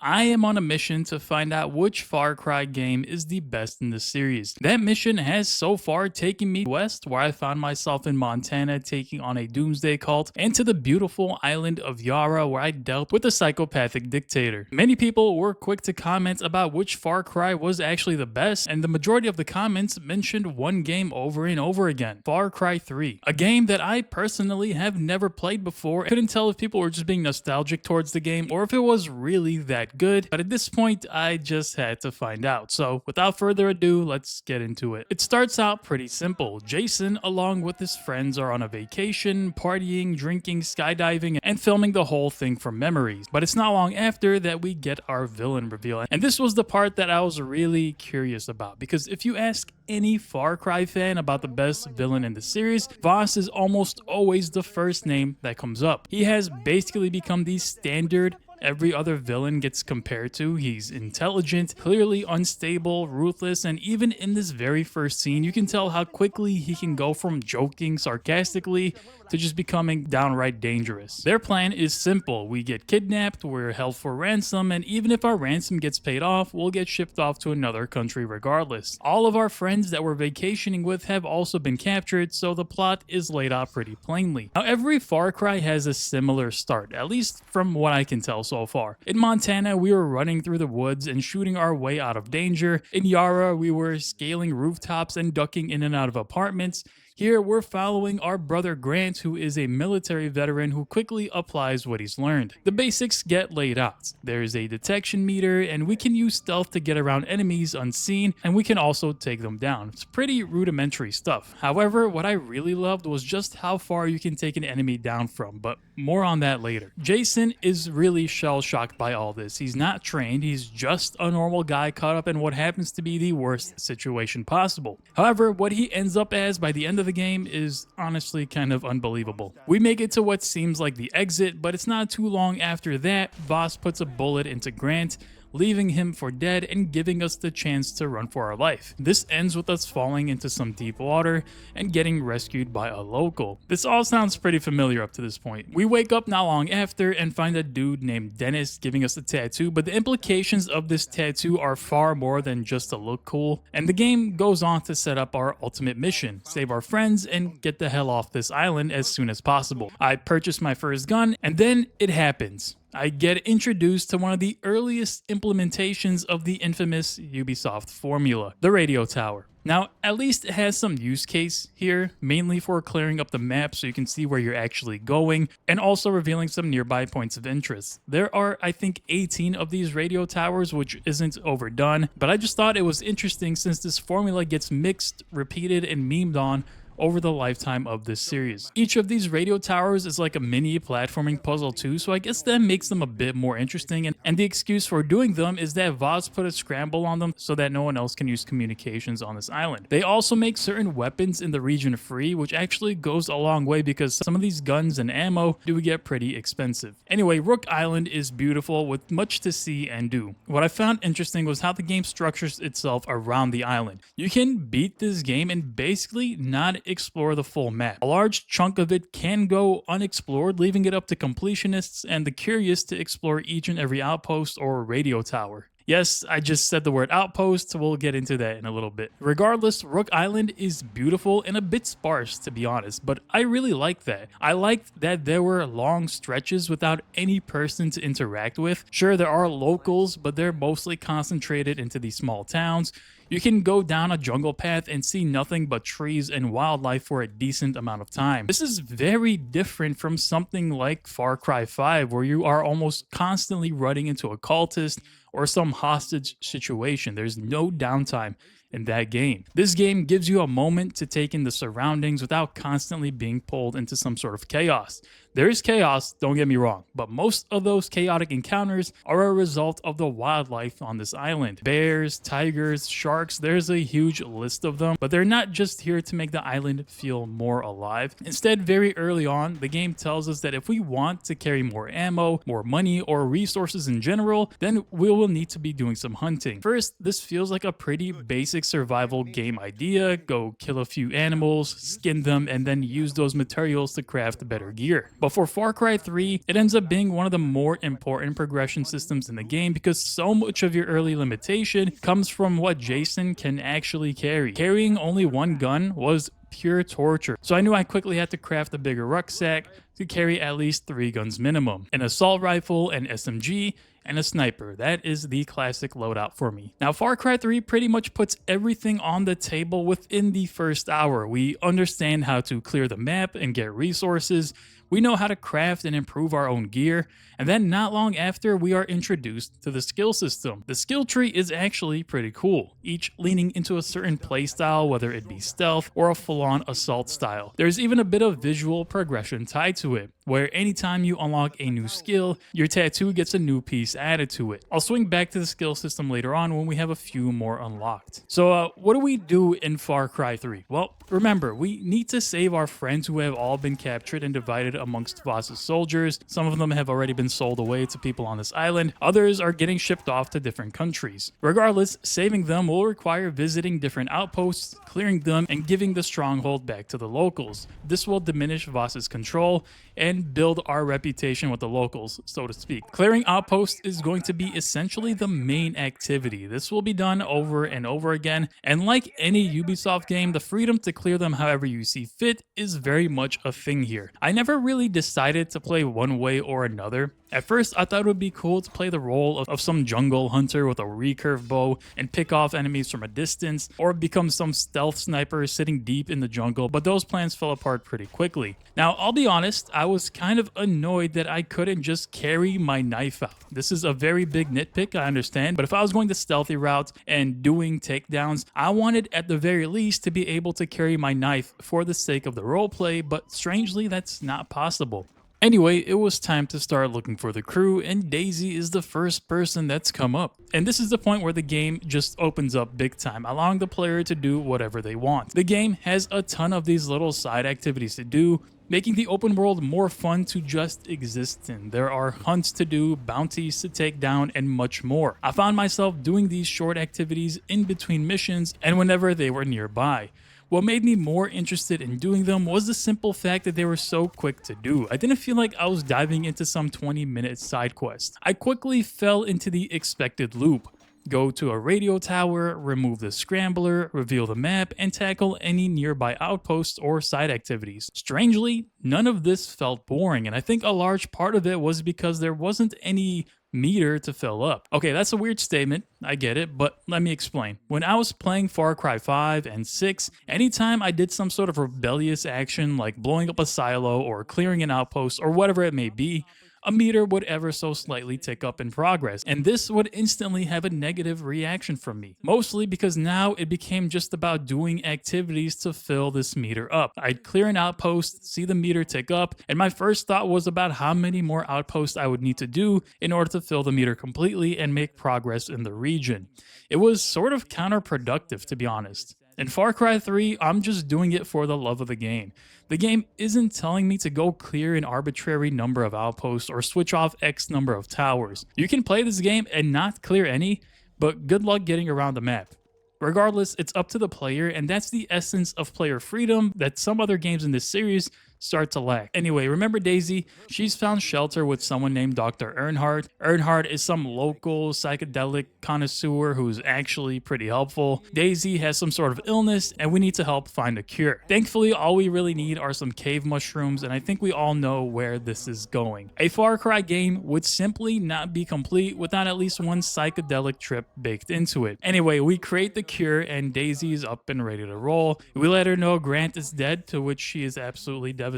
I am on a mission to find out which Far Cry game is the best in the series. That mission has so far taken me west, where I found myself in Montana taking on a doomsday cult, and to the beautiful island of Yara, where I dealt with a psychopathic dictator. Many people were quick to comment about which Far Cry was actually the best, and the majority of the comments mentioned one game over and over again: Far Cry 3. A game that I personally have never played before. I couldn't tell if people were just being nostalgic towards the game or if it was really that good, but at this point I just had to find out. So without further ado, let's get into it. It starts out pretty simple. Jason, along with his friends, are on a vacation, partying, drinking, skydiving, and filming the whole thing from memories. But it's not long after that we get our villain reveal, and this was the part that I was really curious about, because if you ask any Far Cry fan about the best villain in the series, Vaas is almost always the first name that comes up. He has basically become the standard every other villain gets compared to. He's intelligent, clearly unstable, ruthless, and even in this very first scene, you can tell how quickly he can go from joking sarcastically to just becoming downright dangerous. Their plan is simple. We get kidnapped, we're held for ransom, and even if our ransom gets paid off, we'll get shipped off to another country regardless. All of our friends that we're vacationing with have also been captured, so the plot is laid out pretty plainly. Now, every Far Cry has a similar start, at least from what I can tell so far. In Montana, we were running through the woods and shooting our way out of danger. In Yara, we were scaling rooftops and ducking in and out of apartments. Here, we're following our brother Grant, who is a military veteran who quickly applies what he's learned. The basics get laid out. There's a detection meter, and we can use stealth to get around enemies unseen, and we can also take them down. It's pretty rudimentary stuff. However, what I really loved was just how far you can take an enemy down from, but more on that later. Jason is really shell-shocked by all this. He's not trained, he's just a normal guy caught up in what happens to be the worst situation possible. However, what he ends up as by the end of the game is honestly kind of unbelievable. We make it to what seems like the exit, but it's not too long after that, Vaas puts a bullet into Grant, leaving him for dead and giving us the chance to run for our life. This ends with us falling into some deep water and getting rescued by a local. This all sounds pretty familiar up to this point. We wake up not long after and find a dude named Dennis giving us a tattoo, but the implications of this tattoo are far more than just to look cool, and the game goes on to set up our ultimate mission: save our friends and get the hell off this island as soon as possible. I purchased my first gun, and then it happens. I get introduced to one of the earliest implementations of the infamous Ubisoft formula, the radio tower. Now, at least it has some use case here, mainly for clearing up the map so you can see where you're actually going, and also revealing some nearby points of interest. There are, I think, 18 of these radio towers, which isn't overdone, but I just thought it was interesting since this formula gets mixed, repeated, and memed on over the lifetime of this series. Each of these radio towers is like a mini platforming puzzle too, so I guess that makes them a bit more interesting, and the excuse for doing them is that Vaas put a scramble on them so that no one else can use communications on this island. They also make certain weapons in the region free, which actually goes a long way because some of these guns and ammo do get pretty expensive. Anyway, Rook Island is beautiful with much to see and do. What I found interesting was how the game structures itself around the island. You can beat this game and basically not explore the full map. A large chunk of it can go unexplored, leaving it up to completionists and the curious to explore each and every outpost or radio tower. Yes, I just said the word outpost, we'll get into that in a little bit. Regardless, Rook Island is beautiful and a bit sparse, to be honest, but I really like that. I liked that there were long stretches without any person to interact with. Sure, there are locals, but they're mostly concentrated into these small towns. You can go down a jungle path and see nothing but trees and wildlife for a decent amount of time. This is very different from something like Far Cry 5, where you are almost constantly running into a cultist or some hostage situation. There's no downtime in that game. This game gives you a moment to take in the surroundings without constantly being pulled into some sort of chaos. There is chaos, don't get me wrong, but most of those chaotic encounters are a result of the wildlife on this island. Bears, tigers, sharks, there's a huge list of them, but they're not just here to make the island feel more alive. Instead, very early on, the game tells us that if we want to carry more ammo, more money, or resources in general, then we will need to be doing some hunting. First, this feels like a pretty basic basic survival game idea: go kill a few animals, skin them, and then use those materials to craft better gear. But for Far Cry 3, it ends up being one of the more important progression systems in the game because so much of your early limitation comes from what Jason can actually carry. Carrying only one gun was pure torture, so I knew I quickly had to craft a bigger rucksack to carry at least 3 guns minimum: an assault rifle, an SMG, and a sniper. That is the classic loadout for me. Now, Far Cry 3 pretty much puts everything on the table within the first hour. We understand how to clear the map and get resources. We know how to craft and improve our own gear, and then not long after, we are introduced to the skill system. The skill tree is actually pretty cool, each leaning into a certain playstyle, whether it be stealth or a full-on assault style. There's even a bit of visual progression tied to it, where anytime you unlock a new skill, your tattoo gets a new piece added to it. I'll swing back to the skill system later on when we have a few more unlocked. So what do we do in Far Cry 3? Well, remember, we need to save our friends who have all been captured and divided amongst Vaas's soldiers. Some of them have already been sold away to people on this island. Others are getting shipped off to different countries. Regardless, saving them will require visiting different outposts, clearing them, and giving the stronghold back to the locals. This will diminish Vaas's control and build our reputation with the locals, so to speak. Clearing outposts is going to be essentially the main activity. This will be done over and over again, and like any Ubisoft game, the freedom to clear them however you see fit is very much a thing here. I never really decided to play one way or another. At first, I thought it would be cool to play the role of some jungle hunter with a recurve bow and pick off enemies from a distance, or become some stealth sniper sitting deep in the jungle, but those plans fell apart pretty quickly. Now, I'll be honest, I was kind of annoyed that I couldn't just carry my knife out. This is a very big nitpick, I understand, but if I was going the stealthy route and doing takedowns, I wanted at the very least to be able to carry my knife for the sake of the roleplay, but strangely, that's not possible. Anyway, it was time to start looking for the crew, and Daisy is the first person that's come up. And this is the point where the game just opens up big time, allowing the player to do whatever they want. The game has a ton of these little side activities to do, making the open world more fun to just exist in. There are hunts to do, bounties to take down, and much more. I found myself doing these short activities in between missions and whenever they were nearby. What made me more interested in doing them was the simple fact that they were so quick to do. I didn't feel like I was diving into some 20-minute side quest. I quickly fell into the expected loop. Go to a radio tower, remove the scrambler, reveal the map, and tackle any nearby outposts or side activities. Strangely, none of this felt boring, and I think a large part of it was because there wasn't any meter to fill up. Okay, that's a weird statement, I get it, but let me explain. When I was playing Far Cry 5 and 6, anytime I did some sort of rebellious action like blowing up a silo or clearing an outpost or whatever it may be, a meter would ever so slightly tick up in progress, and this would instantly have a negative reaction from me. Mostly because now it became just about doing activities to fill this meter up. I'd clear an outpost, see the meter tick up, and my first thought was about how many more outposts I would need to do in order to fill the meter completely and make progress in the region. It was sort of counterproductive, to be honest. In Far Cry 3, I'm just doing it for the love of the game. The game isn't telling me to go clear an arbitrary number of outposts or switch off X number of towers. You can play this game and not clear any, but good luck getting around the map. Regardless, it's up to the player, and that's the essence of player freedom that some other games in this series start to lack. Anyway, remember Daisy? She's found shelter with someone named Dr. Earnhardt. Earnhardt is some local psychedelic connoisseur who's actually pretty helpful. Daisy has some sort of illness, and we need to help find a cure. Thankfully, all we really need are some cave mushrooms, and I think we all know where this is going. A Far Cry game would simply not be complete without at least one psychedelic trip baked into it. Anyway, we create the cure, and Daisy's up and ready to roll. We let her know Grant is dead, to which she is absolutely devastated.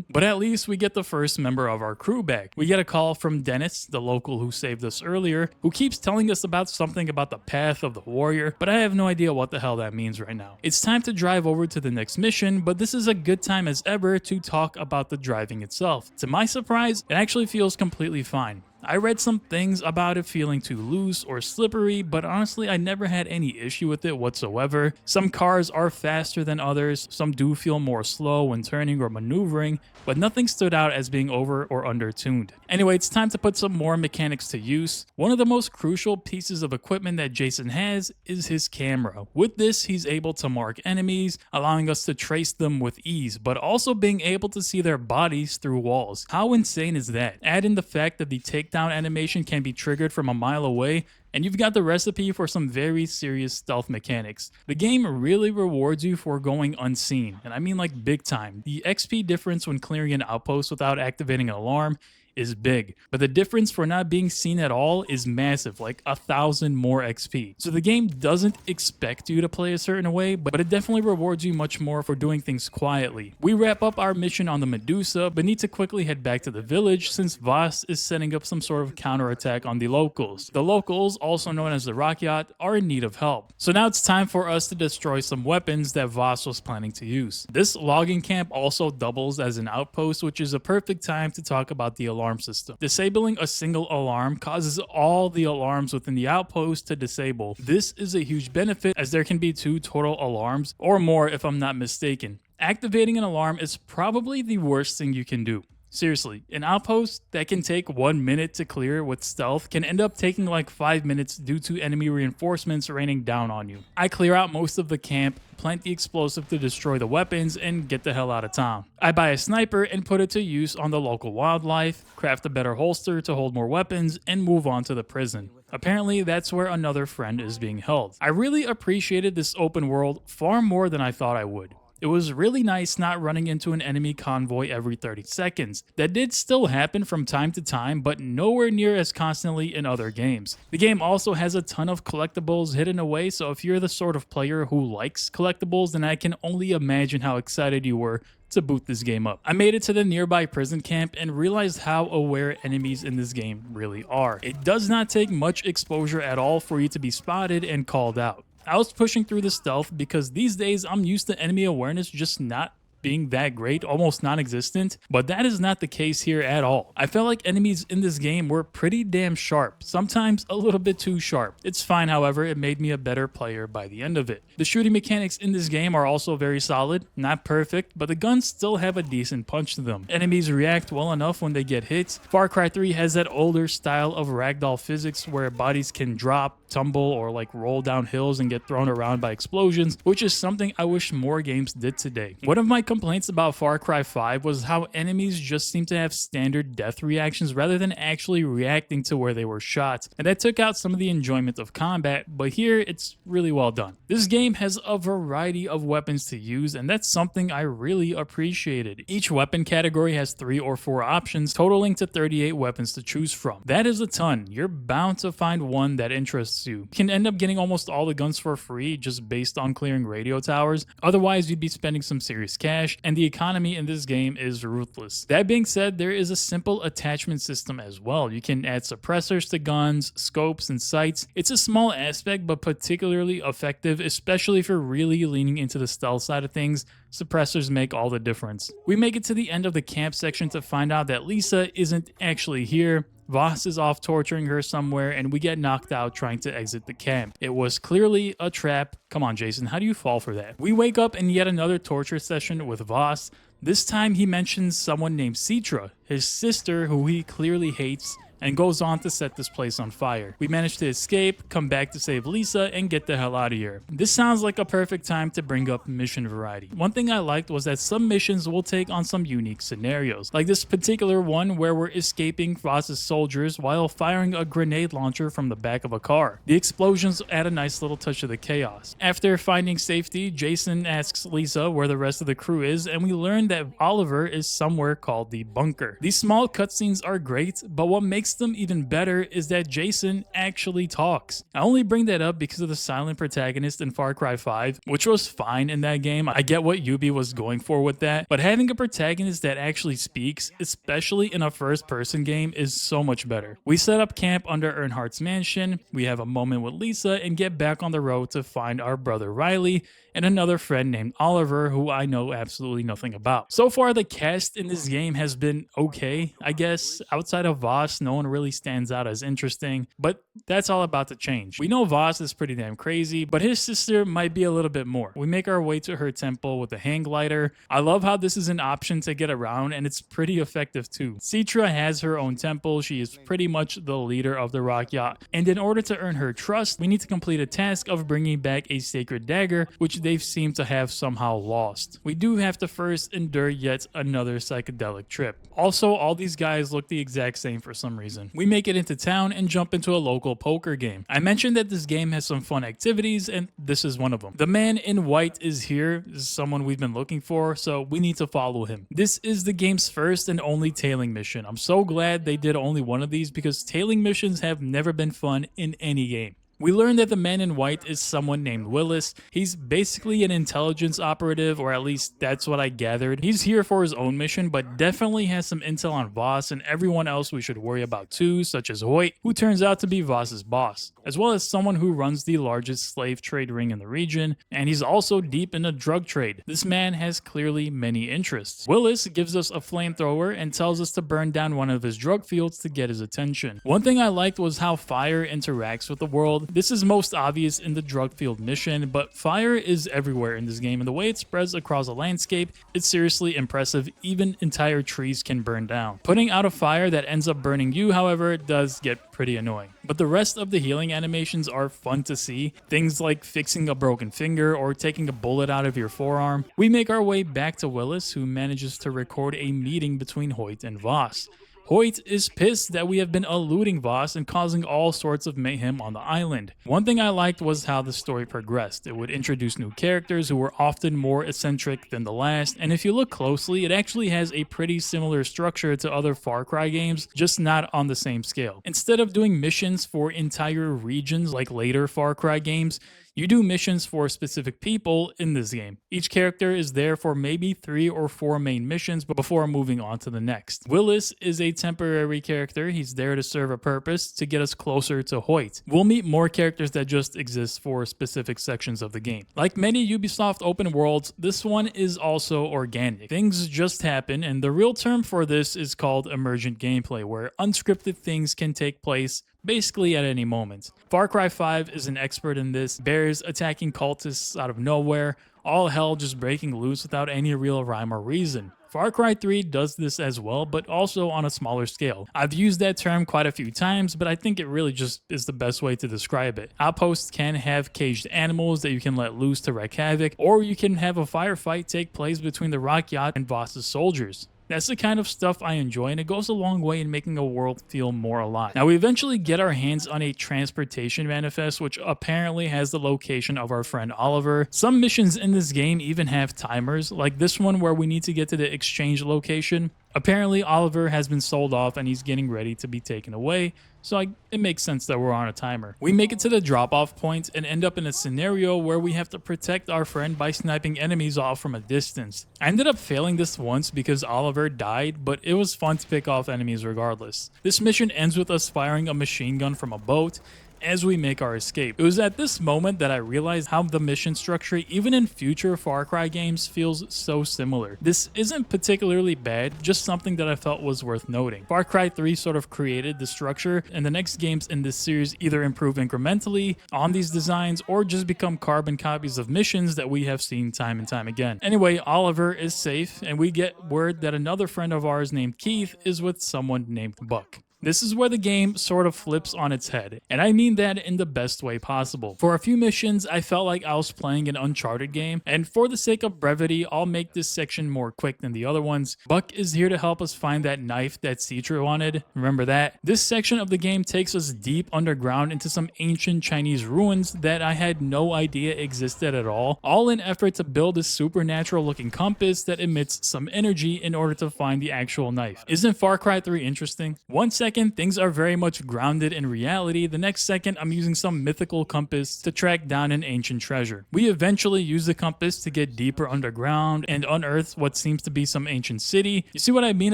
But at least we get the first member of our crew back. We get a call from Dennis, the local who saved us earlier, who keeps telling us about something about the path of the warrior, but I have no idea what the hell that means right now. It's time to drive over to the next mission, but this is a good time as ever to talk about the driving itself. To my surprise, it actually feels completely fine. I read some things about it feeling too loose or slippery, but honestly I never had any issue with it whatsoever. Some cars are faster than others, some do feel more slow when turning or maneuvering, but nothing stood out as being over or under tuned. Anyway, it's time to put some more mechanics to use. One of the most crucial pieces of equipment that Jason has is his camera. With this, he's able to mark enemies, allowing us to trace them with ease, but also being able to see their bodies through walls. How insane is that? Add in the fact that the takedown animation can be triggered from a mile away, and you've got the recipe for some very serious stealth mechanics. The game really rewards you for going unseen, and I mean like big time. The XP difference when clearing an outpost without activating an alarm is big, but the difference for not being seen at all is massive, like 1,000 more XP. So the game doesn't expect you to play a certain way, but it definitely rewards you much more for doing things quietly. We wrap up our mission on the Medusa, but need to quickly head back to the village since Vaas is setting up some sort of counterattack on the locals. The locals, also known as the Rakyat, are in need of help. So now it's time for us to destroy some weapons that Vaas was planning to use. This logging camp also doubles as an outpost, which is a perfect time to talk about the alarm system. Disabling a single alarm causes all the alarms within the outpost to disable. This is a huge benefit as there can be 2 total alarms or more if I'm not mistaken. Activating an alarm is probably the worst thing you can do. Seriously, an outpost that can take 1 minute to clear with stealth can end up taking like 5 minutes due to enemy reinforcements raining down on you. I clear out most of the camp, plant the explosive to destroy the weapons, and get the hell out of town. I buy a sniper and put it to use on the local wildlife, craft a better holster to hold more weapons, and move on to the prison. Apparently, that's where another friend is being held. I really appreciated this open world far more than I thought I would. It was really nice not running into an enemy convoy every 30 seconds. That did still happen from time to time, but nowhere near as constantly in other games. The game also has a ton of collectibles hidden away, so if you're the sort of player who likes collectibles, then I can only imagine how excited you were to boot this game up. I made it to the nearby prison camp and realized how aware enemies in this game really are. It does not take much exposure at all for you to be spotted and called out. I was pushing through the stealth because these days I'm used to enemy awareness just not being that great, almost non-existent, but that is not the case here at all. I felt like enemies in this game were pretty damn sharp, sometimes a little bit too sharp. It's fine, however, it made me a better player by the end of it. The shooting mechanics in this game are also very solid, not perfect, but the guns still have a decent punch to them. Enemies react well enough when they get hit. Far Cry 3 has that older style of ragdoll physics where bodies can drop, tumble, or like roll down hills and get thrown around by explosions, which is something I wish more games did today. One of my complaints about Far Cry 5 was how enemies just seem to have standard death reactions rather than actually reacting to where they were shot, and that took out some of the enjoyment of combat, but here it's really well done. This game has a variety of weapons to use, and that's something I really appreciated. Each weapon category has 3 or 4 options, totaling to 38 weapons to choose from. That is a ton. You're bound to find one that interests you. You can end up getting almost all the guns for free just based on clearing radio towers, otherwise you'd be spending some serious cash, and the economy in this game is ruthless. That being said, there is a simple attachment system as well. You can add suppressors to guns, scopes, and sights. It's a small aspect, but particularly effective, especially if you're really leaning into the stealth side of things. Suppressors make all the difference. We make it to the end of the camp section to find out that Liza isn't actually here. Vaas is off torturing her somewhere, and we get knocked out trying to exit the camp. It was clearly a trap. Come on, Jason, how do you fall for that? We wake up in yet another torture session with Vaas. This time he mentions someone named Citra, his sister who he clearly hates, and goes on to set this place on fire. We manage to escape, come back to save Liza, and get the hell out of here. This sounds like a perfect time to bring up mission variety. One thing I liked was that some missions will take on some unique scenarios, like this particular one where we're escaping Vaas's soldiers while firing a grenade launcher from the back of a car. The explosions add a nice little touch of the chaos. After finding safety, Jason asks Liza where the rest of the crew is, and we learn that Oliver is somewhere called the bunker. These small cutscenes are great, but what makes them even better is that Jason actually talks. I only bring that up because of the silent protagonist in Far Cry 5, which was fine in that game. I get what Ubi was going for with that, but having a protagonist that actually speaks, especially in a first-person game, is so much better. We set up camp under Earnhardt's mansion, we have a moment with Liza, and get back on the road to find our brother Riley and another friend named Oliver, who I know absolutely nothing about. So far, the cast in this game has been okay, I guess. Outside of Vaas, no one really stands out as interesting, but that's all about to change. We know Vaas is pretty damn crazy, but his sister might be a little bit more. We make our way to her temple with a hang glider. I love how this is an option to get around, and it's pretty effective too. Citra has her own temple. She is pretty much the leader of the Rakyat, and in order to earn her trust, we need to complete a task of bringing back a sacred dagger, which they've seemed to have somehow lost. We do have to first endure yet another psychedelic trip. Also, all these guys look the exact same for some reason. We make it into town and jump into a local poker game. I mentioned that this game has some fun activities, and this is one of them. The man in white is here. This is someone we've been looking for, so we need to follow him. This is the game's first and only tailing mission. I'm so glad they did only one of these because tailing missions have never been fun in any game. We learn that the man in white is someone named Willis. He's basically an intelligence operative, or at least that's what I gathered. He's here for his own mission, but definitely has some intel on Vaas and everyone else we should worry about too, such as Hoyt, who turns out to be Vaas's boss, as well as someone who runs the largest slave trade ring in the region, and he's also deep in the drug trade. This man has clearly many interests. Willis gives us a flamethrower and tells us to burn down one of his drug fields to get his attention. One thing I liked was how fire interacts with the world. This is most obvious in the drug field mission, but fire is everywhere in this game, and the way it spreads across a landscape, it's seriously impressive. Even entire trees can burn down. Putting out a fire that ends up burning you, however, does get pretty annoying. But the rest of the healing animations are fun to see. Things like fixing a broken finger or taking a bullet out of your forearm. We make our way back to Willis, who manages to record a meeting between Hoyt and Vaas. Hoyt is pissed that we have been eluding Vaas and causing all sorts of mayhem on the island. One thing I liked was how the story progressed. It would introduce new characters who were often more eccentric than the last, and if you look closely, it actually has a pretty similar structure to other Far Cry games, just not on the same scale. Instead of doing missions for entire regions like later Far Cry games, you do missions for specific people in this game. Each character is there for maybe 3 or 4 main missions before moving on to the next. Willis is a temporary character. He's there to serve a purpose to get us closer to Hoyt. We'll meet more characters that just exist for specific sections of the game. Like many Ubisoft open worlds, this one is also organic. Things just happen, and the real term for this is called emergent gameplay, where unscripted things can take place basically at any moment. Far Cry 5 is an expert in this. Bears attacking cultists out of nowhere, all hell just breaking loose without any real rhyme or reason. Far Cry 3 does this as well, but also on a smaller scale. I've used that term quite a few times, but I think it really just is the best way to describe it. Outposts can have caged animals that you can let loose to wreak havoc, or you can have a firefight take place between the Rakyat and Vaas's soldiers. That's the kind of stuff I enjoy, and it goes a long way in making a world feel more alive. Now, we eventually get our hands on a transportation manifest, which apparently has the location of our friend Oliver. Some missions in this game even have timers, like this one where we need to get to the exchange location. Apparently, Oliver has been sold off and he's getting ready to be taken away, so it makes sense that we're on a timer. We make it to the drop-off point and end up in a scenario where we have to protect our friend by sniping enemies off from a distance. I ended up failing this once because Oliver died, but it was fun to pick off enemies regardless. This mission ends with us firing a machine gun from a boat as we make our escape. It was at this moment that I realized how the mission structure, even in future Far Cry games, feels so similar. This isn't particularly bad, just something that I felt was worth noting. Far Cry 3 sort of created the structure, and the next games in this series either improve incrementally on these designs or just become carbon copies of missions that we have seen time and time again. Anyway, Oliver is safe, and we get word that another friend of ours named Keith is with someone named Buck. This is where the game sort of flips on its head, and I mean that in the best way possible. For a few missions, I felt like I was playing an Uncharted game, and for the sake of brevity, I'll make this section more quick than the other ones. Buck is here to help us find that knife that Citra wanted. Remember that? This section of the game takes us deep underground into some ancient Chinese ruins that I had no idea existed at all in effort to build a supernatural looking compass that emits some energy in order to find the actual knife. Isn't Far Cry 3 interesting? One second, things are very much grounded in reality. The next second, I'm using some mythical compass to track down an ancient treasure. We eventually use the compass to get deeper underground and unearth what seems to be some ancient city. You see what I mean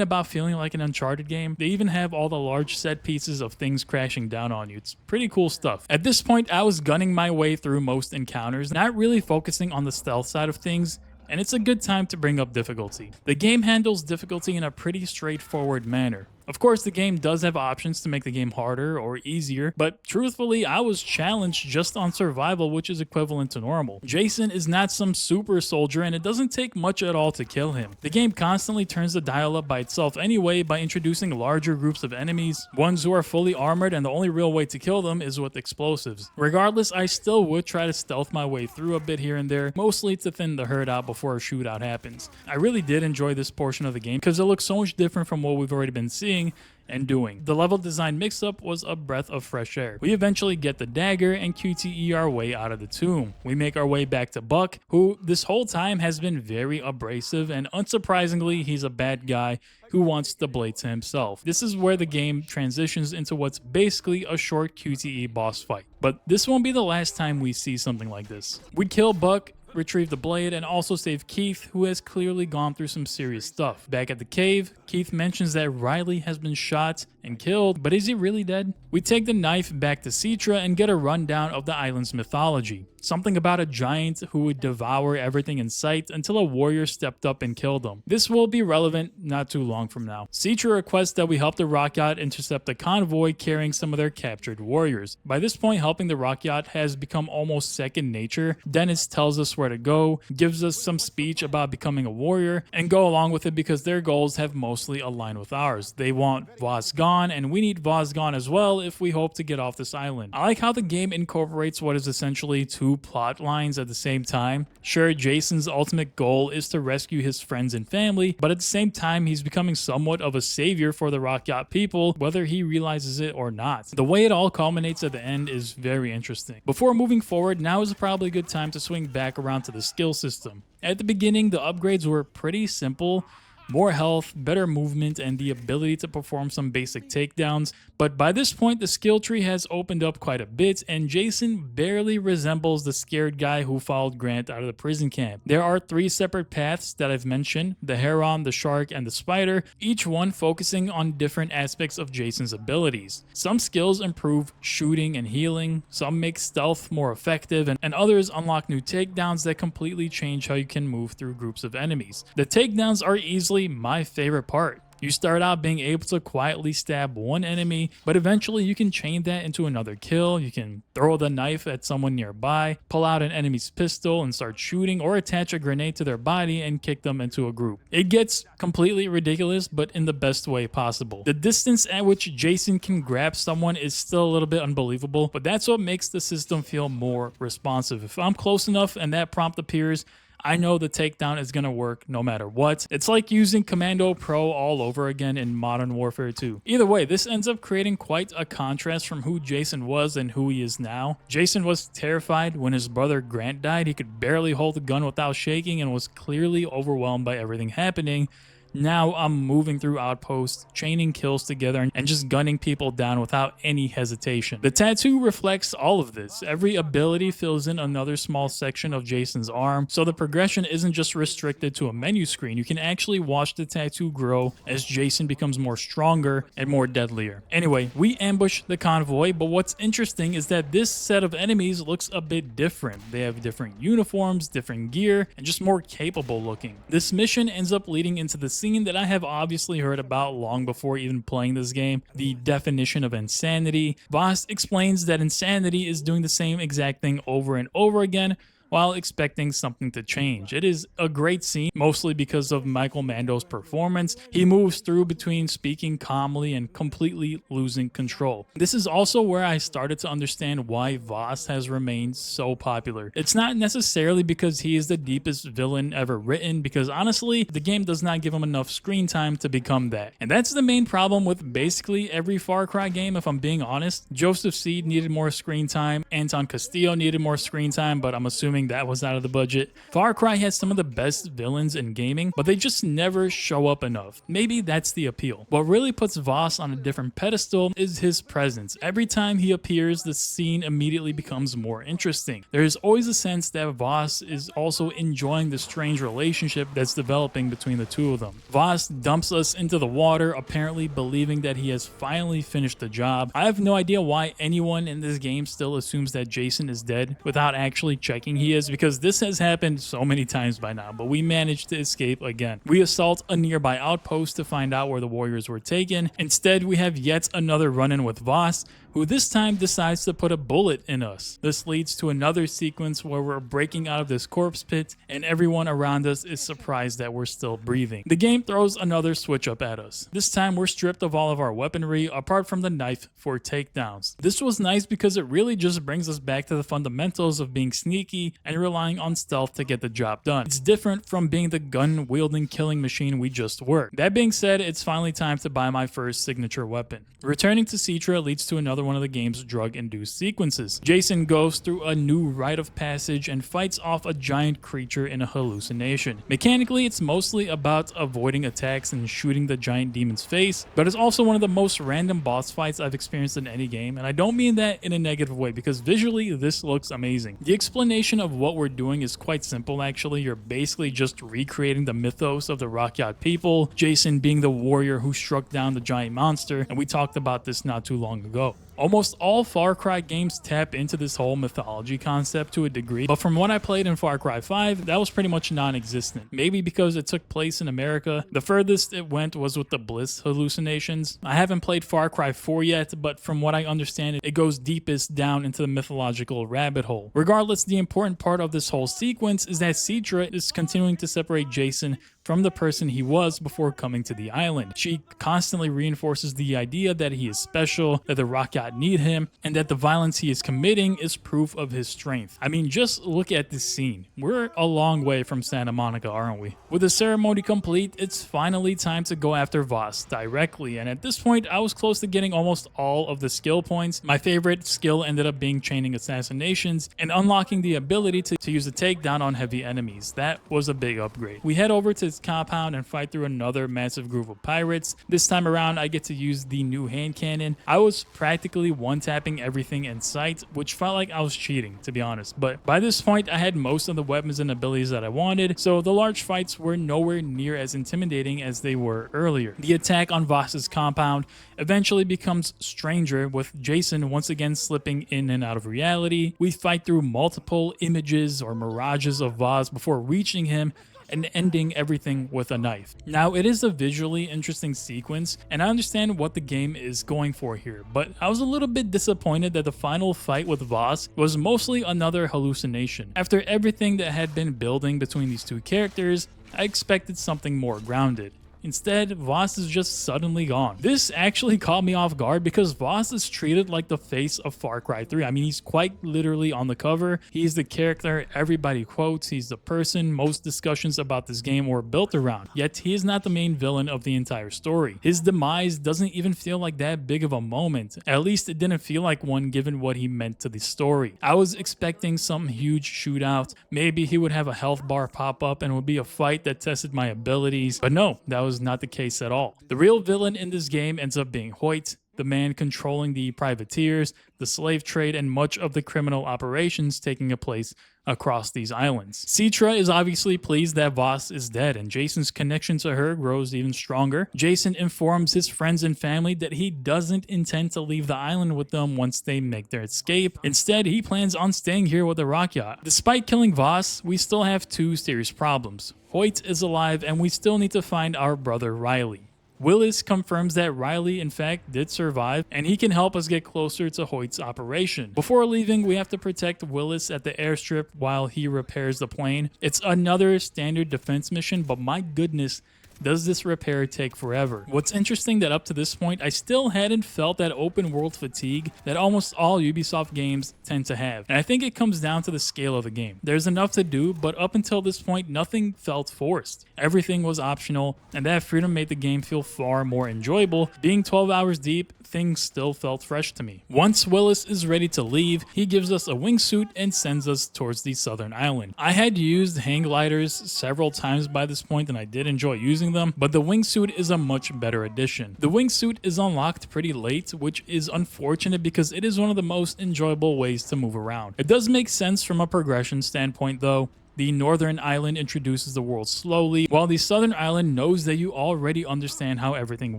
about feeling like an Uncharted game? They even have all the large set pieces of things crashing down on you. It's pretty cool stuff. At this point, I was gunning my way through most encounters, not really focusing on the stealth side of things, and it's a good time to bring up difficulty. The game handles difficulty in a pretty straightforward manner. Of course, the game does have options to make the game harder or easier, but truthfully, I was challenged just on survival, which is equivalent to normal. Jason is not some super soldier, and it doesn't take much at all to kill him. The game constantly turns the dial up by itself anyway by introducing larger groups of enemies, ones who are fully armored, and the only real way to kill them is with explosives. Regardless, I still would try to stealth my way through a bit here and there, mostly to thin the herd out before a shootout happens. I really did enjoy this portion of the game because it looks so much different from what we've already been seeing and doing. The level design mix-up was a breath of fresh air. We eventually get the dagger and QTE our way out of the tomb. We make our way back to Buck, who this whole time has been very abrasive, and unsurprisingly, he's a bad guy who wants the blade to himself. This is where the game transitions into what's basically a short QTE boss fight. But this won't be the last time we see something like this. We kill Buck, retrieve the blade, and also save Keith, who has clearly gone through some serious stuff. Back at the cave, Keith mentions that Riley has been shot and killed, but is he really dead? We take the knife back to Citra and get a rundown of the island's mythology. Something about a giant who would devour everything in sight until a warrior stepped up and killed him. This will be relevant not too long from now. Citra requests that we help the Rakyat intercept a convoy carrying some of their captured warriors. By this point, helping the Rakyat has become almost second nature. Dennis tells us where to go, gives us some speech about becoming a warrior, and go along with it because their goals have mostly aligned with ours. They want Vaas gone, and we need Vaas gone as well if we hope to get off this island. I like how the game incorporates what is essentially two plot lines at the same time. Sure, Jason's ultimate goal is to rescue his friends and family, but at the same time, he's becoming somewhat of a savior for the Rakyat people, whether he realizes it or not. The way it all culminates at the end is very interesting. Before moving forward, now is probably a good time to swing back around to the skill system. At the beginning, the upgrades were pretty simple. More health, better movement, and the ability to perform some basic takedowns. But by this point, the skill tree has opened up quite a bit, and Jason barely resembles the scared guy who followed Grant out of the prison camp. There are 3 separate paths that I've mentioned: the heron, the shark, and the spider, each one focusing on different aspects of Jason's abilities. Some skills improve shooting and healing, some make stealth more effective, and others unlock new takedowns that completely change how you can move through groups of enemies. The takedowns are easily my favorite part. You start out being able to quietly stab one enemy, but eventually you can chain that into another kill. You can throw the knife at someone nearby, pull out an enemy's pistol and start shooting, or attach a grenade to their body and kick them into a group. It gets completely ridiculous, but in the best way possible. The distance at which Jason can grab someone is still a little bit unbelievable, but that's what makes the system feel more responsive. If I'm close enough and that prompt appears, I know the takedown is going to work no matter what. It's like using Commando Pro all over again in Modern Warfare 2. Either way, this ends up creating quite a contrast from who Jason was and who he is now. Jason was terrified when his brother Grant died. He could barely hold the gun without shaking and was clearly overwhelmed by everything happening. Now I'm moving through Outposts, chaining kills together, and just gunning people down without any hesitation. The tattoo reflects all of this. Every ability fills in another small section of Jason's arm, so the progression isn't just restricted to a menu screen. You can actually watch the tattoo grow as Jason becomes more stronger and more deadlier. Anyway, we ambush the convoy, but what's interesting is that this set of enemies looks a bit different. They have different uniforms, different gear, and just more capable looking. This mission ends up leading into the scene that I have obviously heard about long before even playing this game: the definition of insanity. Vaas explains that insanity is doing the same exact thing over and over again while expecting something to change. It is a great scene, mostly because of Michael Mando's performance. He moves through between speaking calmly and completely losing control. This is also where I started to understand why Vaas has remained so popular. It's not necessarily because he is the deepest villain ever written, because honestly, the game does not give him enough screen time to become that. And that's the main problem with basically every Far Cry game, if I'm being honest. Joseph Seed needed more screen time, Anton Castillo needed more screen time, but I'm assuming that was out of the budget. Far Cry has some of the best villains in gaming, but they just never show up enough. Maybe that's the appeal. What really puts Vaas on a different pedestal is his presence. Every time he appears, the scene immediately becomes more interesting. There is always a sense that Vaas is also enjoying the strange relationship that's developing between the two of them. Vaas dumps us into the water, apparently believing that he has finally finished the job. I have no idea why anyone in this game still assumes that Jason is dead without actually checking he ideas because this has happened so many times by now, but we managed to escape again. We assault a nearby outpost to find out where the warriors were taken. Instead, we have yet another run-in with Vaas, who this time decides to put a bullet in us. This leads to another sequence where we're breaking out of this corpse pit and everyone around us is surprised that we're still breathing. The game throws another switch up at us. This time we're stripped of all of our weaponry apart from the knife for takedowns. This was nice because it really just brings us back to the fundamentals of being sneaky and relying on stealth to get the job done. It's different from being the gun-wielding killing machine we just were. That being said, it's finally time to buy my first signature weapon. Returning to Citra leads to another one of the game's drug-induced sequences. Jason goes through a new rite of passage and fights off a giant creature in a hallucination. Mechanically, it's mostly about avoiding attacks and shooting the giant demon's face, but it's also one of the most random boss fights I've experienced in any game, and I don't mean that in a negative way because visually this looks amazing. The explanation of what we're doing is quite simple actually. You're basically just recreating the mythos of the Rakyat people, Jason being the warrior who struck down the giant monster, and we talked about this not too long ago. Almost all Far Cry games tap into this whole mythology concept to a degree, but from what I played in Far Cry 5, that was pretty much non-existent. Maybe because it took place in America. The furthest it went was with the Bliss hallucinations. I haven't played Far Cry 4 yet, but from what I understand, it goes deepest down into the mythological rabbit hole. Regardless, the important part of this whole sequence is that Citra is continuing to separate Jason from the person he was before coming to the island. She constantly reinforces the idea that he is special, that the Rakyat need him, and that the violence he is committing is proof of his strength. I mean, just look at this scene. We're a long way from Santa Monica, aren't we? With the ceremony complete, it's finally time to go after Vaas directly, and at this point, I was close to getting almost all of the skill points. My favorite skill ended up being chaining assassinations and unlocking the ability to use a takedown on heavy enemies. That was a big upgrade. We head over to compound and fight through another massive group of pirates. This time around, I get to use the new hand cannon. I was practically one-tapping everything in sight, which felt like I was cheating, to be honest. But by this point, I had most of the weapons and abilities that I wanted, so the large fights were nowhere near as intimidating as they were earlier. The attack on Vaas's compound eventually becomes stranger, with Jason once again slipping in and out of reality. We fight through multiple images or mirages of Vaas before reaching him and ending everything with a knife. Now, it is a visually interesting sequence, and I understand what the game is going for here, but I was a little bit disappointed that the final fight with Vaas was mostly another hallucination. After everything that had been building between these two characters, I expected something more grounded. Instead, Vaas is just suddenly gone. This actually caught me off guard because Vaas is treated like the face of Far Cry 3. I mean, he's quite literally on the cover. He's the character everybody quotes. He's the person most discussions about this game were built around. Yet he is not the main villain of the entire story. His demise doesn't even feel like that big of a moment. At least it didn't feel like one given what he meant to the story. I was expecting some huge shootout. Maybe he would have a health bar pop up and it would be a fight that tested my abilities. But no, that was not the case at all. The real villain in this game ends up being Hoyt, the man controlling the privateers, the slave trade, and much of the criminal operations taking place across these islands. Citra is obviously pleased that Vaas is dead, and Jason's connection to her grows even stronger. Jason informs his friends and family that he doesn't intend to leave the island with them once they make their escape. Instead, he plans on staying here with the Rakyat. Despite killing Vaas, we still have two serious problems. Hoyt is alive, and we still need to find our brother Riley. Willis confirms that Riley in fact did survive, and he can help us get closer to Hoyt's operation. Before leaving, we have to protect Willis at the airstrip while he repairs the plane. It's another standard defense mission, but my goodness, does this repair take forever? What's interesting that up to this point, I still hadn't felt that open world fatigue that almost all Ubisoft games tend to have. And I think it comes down to the scale of the game. There's enough to do, but up until this point, nothing felt forced. Everything was optional, and that freedom made the game feel far more enjoyable. Being 12 hours deep, things still felt fresh to me. Once Willis is ready to leave, he gives us a wingsuit and sends us towards the southern island. I had used hang gliders several times by this point, and I did enjoy using them, but the wingsuit is a much better addition. The wingsuit is unlocked pretty late, which is unfortunate because it is one of the most enjoyable ways to move around. It does make sense from a progression standpoint though. The northern island introduces the world slowly, while the southern island knows that you already understand how everything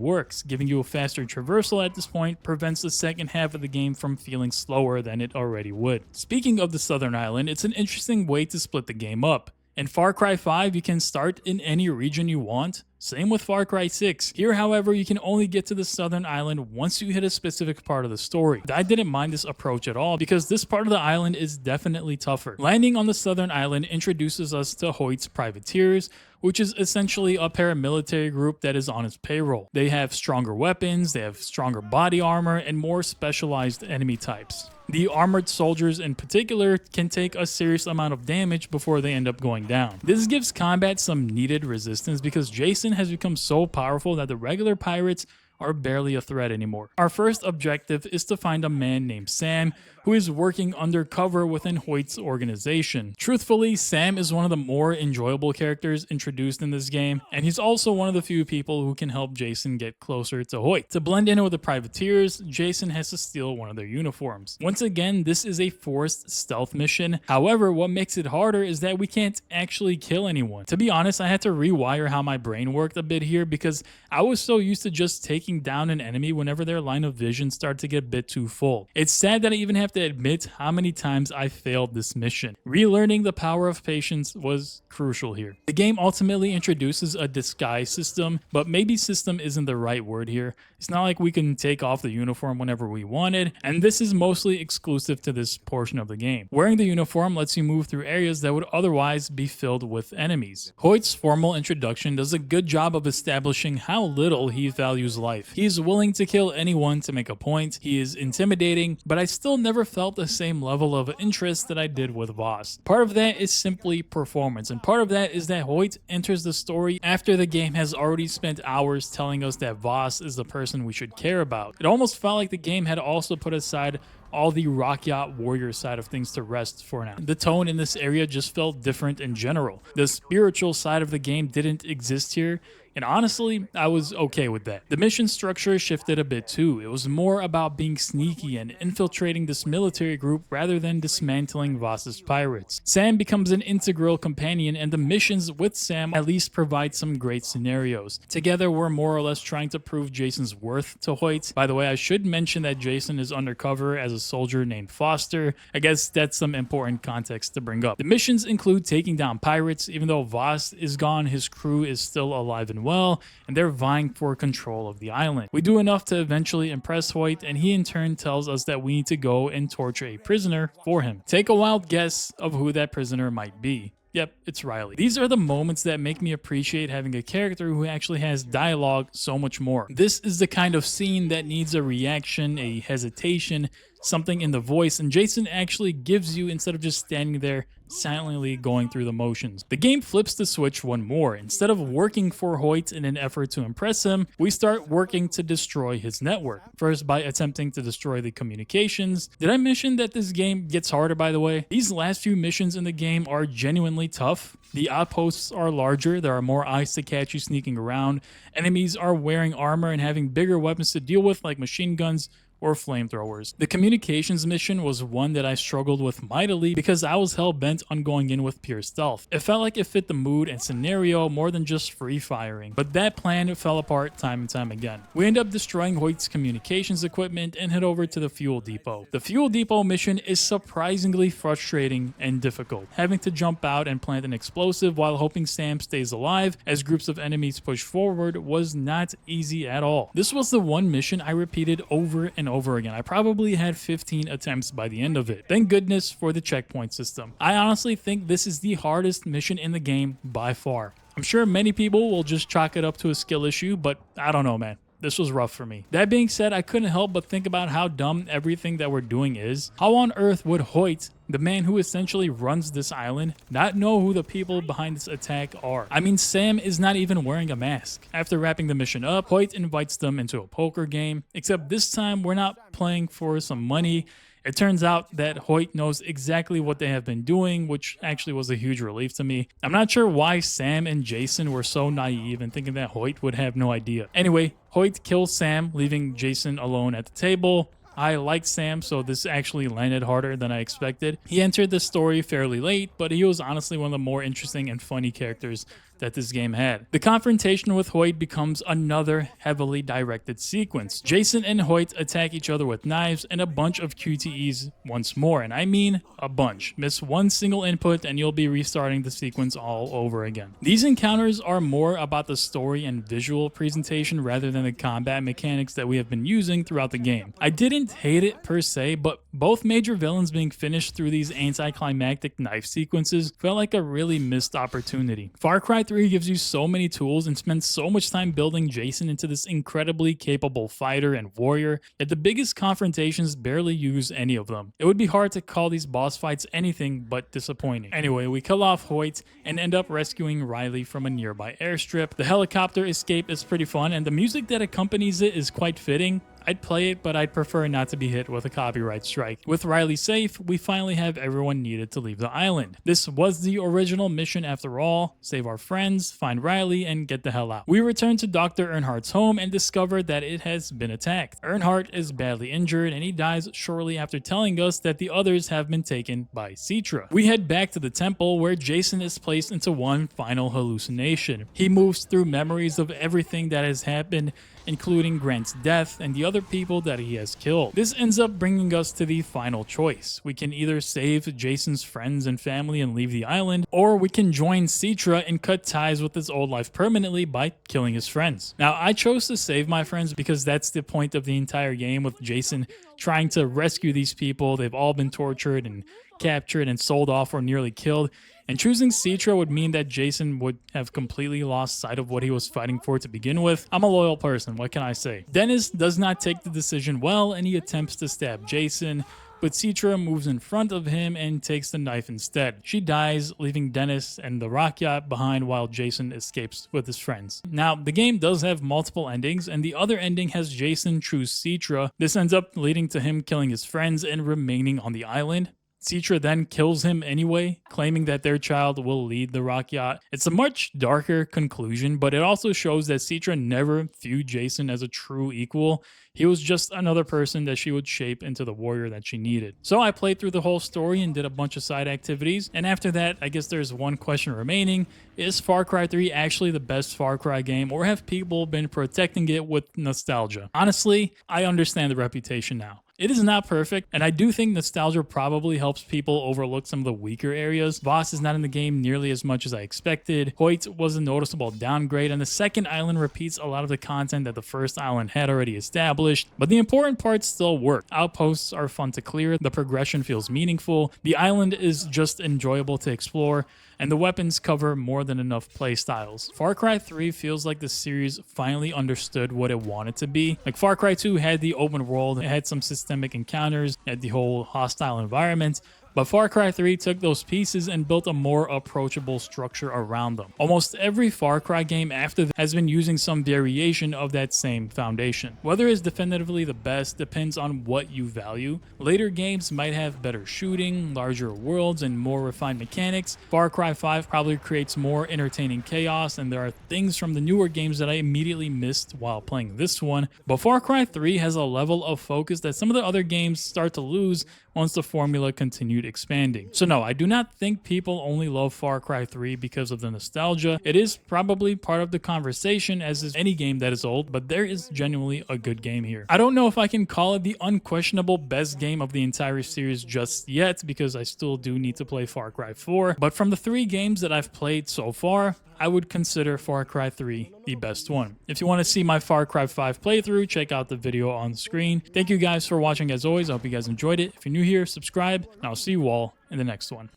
works. Giving you a faster traversal at this point prevents the second half of the game from feeling slower than it already would. Speaking of the southern island, it's an interesting way to split the game up. In Far Cry 5, you can start in any region you want. Same with Far Cry 6. Here, however, you can only get to the southern island once you hit a specific part of the story. I didn't mind this approach at all because this part of the island is definitely tougher. Landing on the southern island introduces us to Hoyt's privateers, which is essentially a paramilitary group that is on its payroll. They have stronger weapons, they have stronger body armor, and more specialized enemy types. The armored soldiers in particular can take a serious amount of damage before they end up going down. This gives combat some needed resistance because Jason has become so powerful that the regular pirates are barely a threat anymore. Our first objective is to find a man named Sam who is working undercover within Hoyt's organization. Truthfully, Sam is one of the more enjoyable characters introduced in this game, and he's also one of the few people who can help Jason get closer to Hoyt. To blend in with the privateers, Jason has to steal one of their uniforms. Once again, this is a forced stealth mission. However, what makes it harder is that we can't actually kill anyone. To be honest, I had to rewire how my brain worked a bit here because I was so used to just taking down an enemy whenever their line of vision started to get a bit too full. It's sad that I even have to admit how many times I failed this mission. Relearning the power of patience was crucial here. The game ultimately introduces a disguise system, but maybe system isn't the right word here. It's not like we can take off the uniform whenever we wanted, and this is mostly exclusive to this portion of the game. Wearing the uniform lets you move through areas that would otherwise be filled with enemies. Hoyt's formal introduction does a good job of establishing how little he values life. He is willing to kill anyone to make a point. He is intimidating, but I still never felt the same level of interest that I did with Vaas. Part of that is simply performance, and part of that is that Hoyt enters the story after the game has already spent hours telling us that Vaas is the person we should care about. It almost felt like the game had also put aside all the Rakyat warrior side of things to rest for now. The tone in this area just felt different in general. The spiritual side of the game didn't exist here, and honestly, I was okay with that. The mission structure shifted a bit too. It was more about being sneaky and infiltrating this military group rather than dismantling Vaas's pirates. Sam becomes an integral companion, and the missions with Sam at least provide some great scenarios. Together, we're more or less trying to prove Jason's worth to Hoyt. By the way, I should mention that Jason is undercover as a soldier named Foster. I guess that's some important context to bring up. The missions include taking down pirates. Even though Vaas is gone, his crew is still alive and well, and they're vying for control of the island. We do enough to eventually impress Hoyt, and he in turn tells us that we need to go and torture a prisoner for him. Take a wild guess of who that prisoner might be. Yep, it's Riley. These are the moments that make me appreciate having a character who actually has dialogue so much more. This is the kind of scene that needs a reaction, a hesitation, something in the voice, and Jason actually gives you instead of just standing there silently going through the motions. The game flips the switch one more. Instead of working for Hoyt in an effort to impress him, we start working to destroy his network. First by attempting to destroy the communications. Did I mention that this game gets harder, by the way? These last few missions in the game are genuinely tough. The outposts are larger, there are more eyes to catch you sneaking around, enemies are wearing armor and having bigger weapons to deal with like machine guns or flamethrowers. The communications mission was one that I struggled with mightily because I was hell-bent on going in with pure stealth. It felt like it fit the mood and scenario more than just free firing, but that plan fell apart time and time again. We end up destroying Hoyt's communications equipment and head over to the fuel depot. The fuel depot mission is surprisingly frustrating and difficult. Having to jump out and plant an explosive while hoping Sam stays alive as groups of enemies push forward was not easy at all. This was the one mission I repeated over and over again. I probably had 15 attempts by the end of it. Thank goodness for the checkpoint system. I honestly think this is the hardest mission in the game by far. I'm sure many people will just chalk it up to a skill issue, but I don't know, man. This was rough for me. That being said, I couldn't help but think about how dumb everything that we're doing is. How on earth would Hoyt, the man who essentially runs this island, not know who the people behind this attack are? I mean, Sam is not even wearing a mask. After wrapping the mission up, Hoyt invites them into a poker game, except this time we're not playing for some money. It turns out that Hoyt knows exactly what they have been doing, which actually was a huge relief to me. I'm not sure why Sam and Jason were so naive and thinking that Hoyt would have no idea. Anyway, Hoyt kills Sam, leaving Jason alone at the table. I liked Sam, so this actually landed harder than I expected. He entered the story fairly late, but he was honestly one of the more interesting and funny characters that this game had. The confrontation with Hoyt becomes another heavily directed sequence. Jason and Hoyt attack each other with knives and a bunch of QTEs once more, and I mean a bunch. Miss one single input and you'll be restarting the sequence all over again. These encounters are more about the story and visual presentation rather than the combat mechanics that we have been using throughout the game. I didn't hate it per se, but both major villains being finished through these anticlimactic knife sequences felt like a really missed opportunity. Far Cry 3 gives you so many tools and spends so much time building Jason into this incredibly capable fighter and warrior, yet the biggest confrontations barely use any of them. It would be hard to call these boss fights anything but disappointing. Anyway, we kill off Hoyt and end up rescuing Riley from a nearby airstrip. The helicopter escape is pretty fun, and the music that accompanies it is quite fitting. I'd play it, but I'd prefer not to be hit with a copyright strike. With Riley safe, we finally have everyone needed to leave the island. This was the original mission after all: save our friends, find Riley, and get the hell out. We return to Dr. Earnhardt's home and discover that it has been attacked. Earnhardt is badly injured and he dies shortly after telling us that the others have been taken by Citra. We head back to the temple where Jason is placed into one final hallucination. He moves through memories of everything that has happened, including Grant's death and the other people that he has killed. This ends up bringing us to the final choice. We can either save Jason's friends and family and leave the island, or we can join Citra and cut ties with his old life permanently by killing his friends. Now, I chose to save my friends because that's the point of the entire game, with Jason trying to rescue these people. They've all been tortured and captured and sold off or nearly killed. And choosing Citra would mean that Jason would have completely lost sight of what he was fighting for to begin with. I'm a loyal person, what can I say? Dennis does not take the decision well and he attempts to stab Jason, but Citra moves in front of him and takes the knife instead. She dies, leaving Dennis and the Rakyat behind while Jason escapes with his friends. Now, the game does have multiple endings, and the other ending has Jason choose Citra. This ends up leading to him killing his friends and remaining on the island. Citra then kills him anyway, claiming that their child will lead the Rakyat. It's a much darker conclusion, but it also shows that Citra never viewed Jason as a true equal. He was just another person that she would shape into the warrior that she needed. So I played through the whole story and did a bunch of side activities, and after that, I guess there's one question remaining. Is Far Cry 3 actually the best Far Cry game, or have people been protecting it with nostalgia? Honestly, I understand the reputation now. It is not perfect, and I do think nostalgia probably helps people overlook some of the weaker areas. Vaas is not in the game nearly as much as I expected. Hoyt was a noticeable downgrade, and the second island repeats a lot of the content that the first island had already established, but the important parts still work. Outposts are fun to clear, the progression feels meaningful, the island is just enjoyable to explore, and the weapons cover more than enough playstyles. Far Cry 3 feels like the series finally understood what it wanted to be. Like Far Cry 2 had the open world, it had some systemic encounters, it had the whole hostile environment, but Far Cry 3 took those pieces and built a more approachable structure around them. Almost every Far Cry game after that has been using some variation of that same foundation. Whether it's definitively the best depends on what you value. Later games might have better shooting, larger worlds, and more refined mechanics. Far Cry 5 probably creates more entertaining chaos, and there are things from the newer games that I immediately missed while playing this one. But Far Cry 3 has a level of focus that some of the other games start to lose once the formula continued expanding. So no, I do not think people only love Far Cry 3 because of the nostalgia. It is probably part of the conversation, as is any game that is old, but there is genuinely a good game here. I don't know if I can call it the unquestionable best game of the entire series just yet, because I still do need to play Far Cry 4, but from the 3 games that I've played so far, I would consider Far Cry 3 the best one. If you want to see my Far Cry 5 playthrough, check out the video on the screen. Thank you guys for watching as always. I hope you guys enjoyed it. If you're new here, subscribe, and I'll see you all in the next one.